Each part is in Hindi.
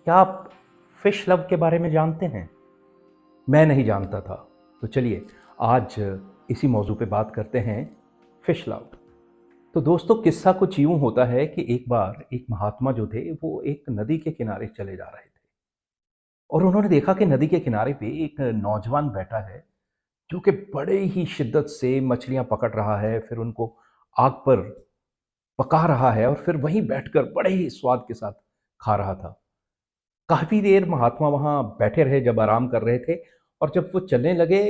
क्या आप फिश लव के बारे में जानते हैं? मैं नहीं जानता था। तो चलिए आज इसी मौजू पे बात करते हैं, फिश लव। तो दोस्तों किस्सा कुछ यूँ होता है कि एक बार एक महात्मा जो थे वो एक नदी के किनारे चले जा रहे थे और उन्होंने देखा कि नदी के किनारे पे एक नौजवान बैठा है जो कि बड़े ही शिद्दत से मछलियाँ पकड़ रहा है, फिर उनको आग पर पका रहा है और फिर वहीं बैठकर बड़े ही स्वाद के साथ खा रहा था। काफ़ी देर महात्मा वहाँ बैठे रहे जब आराम कर रहे थे और जब वो चलने लगे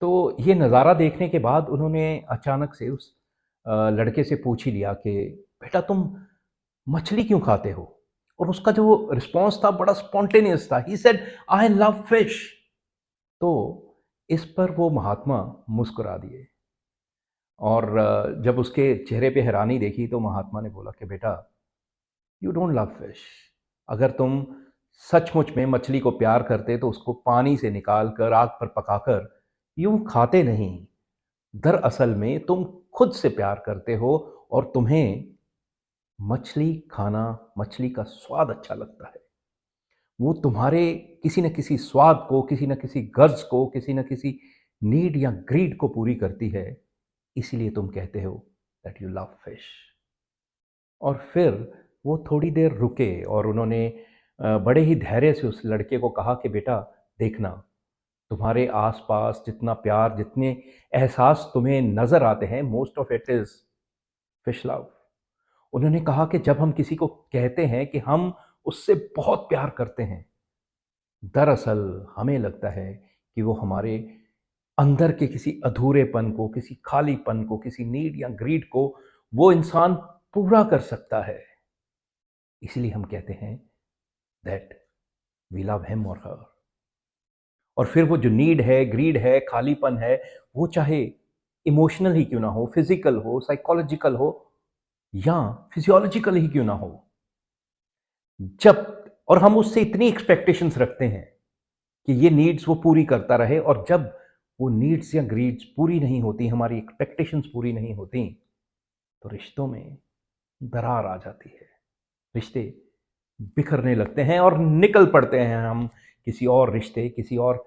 तो ये नज़ारा देखने के बाद उन्होंने अचानक से उस लड़के से पूछ ही लिया कि बेटा तुम मछली क्यों खाते हो? और उसका जो रिस्पॉन्स था बड़ा स्पॉन्टेनियस था। He said I love fish. तो इस पर वो महात्मा मुस्कुरा दिए और जब उसके चेहरे पे हैरानी देखी तो महात्मा ने बोला कि बेटा यू डोंट लव फिश। अगर तुम सचमुच में मछली को प्यार करते तो उसको पानी से निकाल कर आग पर पकाकर यूं खाते नहीं। दरअसल में तुम खुद से प्यार करते हो और तुम्हें मछली खाना, मछली का स्वाद अच्छा लगता है। वो तुम्हारे किसी न किसी स्वाद को, किसी न किसी गर्ज को, किसी न किसी नीड या ग्रीड को पूरी करती है। इसीलिए तुम कहते हो दैट यू लव फिश। और फिर वो थोड़ी देर रुके और उन्होंने बड़े ही धैर्य से उस लड़के को कहा कि बेटा देखना, तुम्हारे आसपास जितना प्यार, जितने एहसास तुम्हें नज़र आते हैं, most of it is fish love. उन्होंने कहा कि जब हम किसी को कहते हैं कि हम उससे बहुत प्यार करते हैं, दरअसल हमें लगता है कि वो हमारे अंदर के किसी अधूरेपन को, किसी खालीपन को, किसी नीड या ग्रीड को वो इंसान पूरा कर सकता है। इसलिए हम कहते हैं दैट वी लव हिम और हर। और फिर वो जो नीड है, ग्रीड है, खालीपन है, वो चाहे इमोशनल ही क्यों ना हो, फिजिकल हो, साइकोलॉजिकल हो या फिजियोलॉजिकल ही क्यों ना हो, जब और हम उससे इतनी एक्सपेक्टेशंस रखते हैं कि ये नीड्स वो पूरी करता रहे, और जब वो नीड्स या ग्रीड्स पूरी नहीं होती, हमारी एक्सपेक्टेशंस पूरी नहीं होती, तो रिश्तों में दरार आ जाती है। रिश्ते बिखरने लगते हैं और निकल पड़ते हैं हम किसी और रिश्ते, किसी और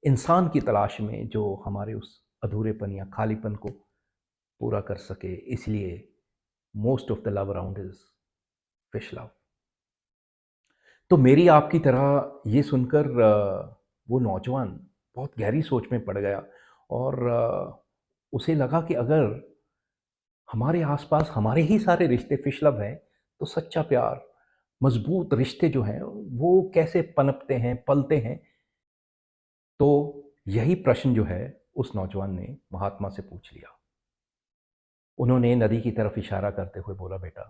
इंसान की तलाश में जो हमारे उस अधूरेपन या खालीपन को पूरा कर सके। इसलिए most of the love around is fish love. तो मेरी आपकी तरह ये सुनकर वो नौजवान बहुत गहरी सोच में पड़ गया और उसे लगा कि अगर हमारे आसपास हमारे ही सारे रिश्ते फिश लव हैं, तो सच्चा प्यार, मजबूत रिश्ते जो हैं वो कैसे पनपते हैं, पलते हैं। तो यही प्रश्न जो है उस नौजवान ने महात्मा से पूछ लिया। उन्होंने नदी की तरफ इशारा करते हुए बोला बेटा,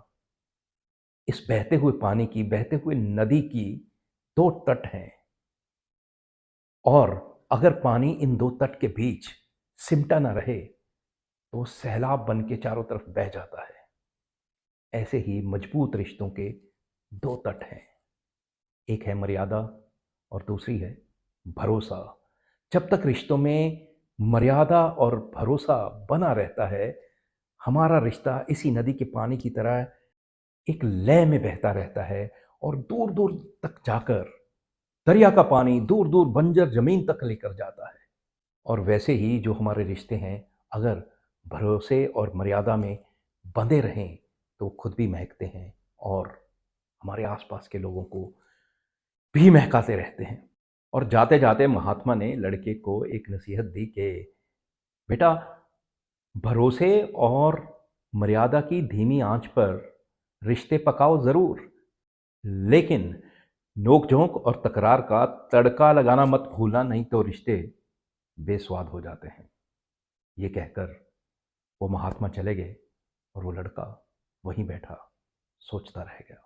इस बहते हुए पानी की, बहते हुए नदी की दो तट हैं और अगर पानी इन दो तट के बीच सिमटा ना रहे तो वो सैलाब बन के चारों तरफ बह जाता है। ऐसे ही मजबूत रिश्तों के दो तट हैं, एक है मर्यादा और दूसरी है भरोसा। जब तक रिश्तों में मर्यादा और भरोसा बना रहता है, हमारा रिश्ता इसी नदी के पानी की तरह एक लय में बहता रहता है और दूर दूर तक जाकर दरिया का पानी दूर दूर बंजर जमीन तक लेकर जाता है। और वैसे ही जो हमारे रिश्ते हैं, अगर भरोसे और मर्यादा में बंधे रहें तो खुद भी महकते हैं और हमारे आसपास के लोगों को भी महकाते रहते हैं। और जाते जाते महात्मा ने लड़के को एक नसीहत दी कि बेटा, भरोसे और मर्यादा की धीमी आंच पर रिश्ते पकाओ ज़रूर, लेकिन नोक-झोंक और तकरार का तड़का लगाना मत भूलना, नहीं तो रिश्ते बेस्वाद हो जाते हैं। ये कहकर वो महात्मा चले गए और वो लड़का वहीं बैठा सोचता रह गया।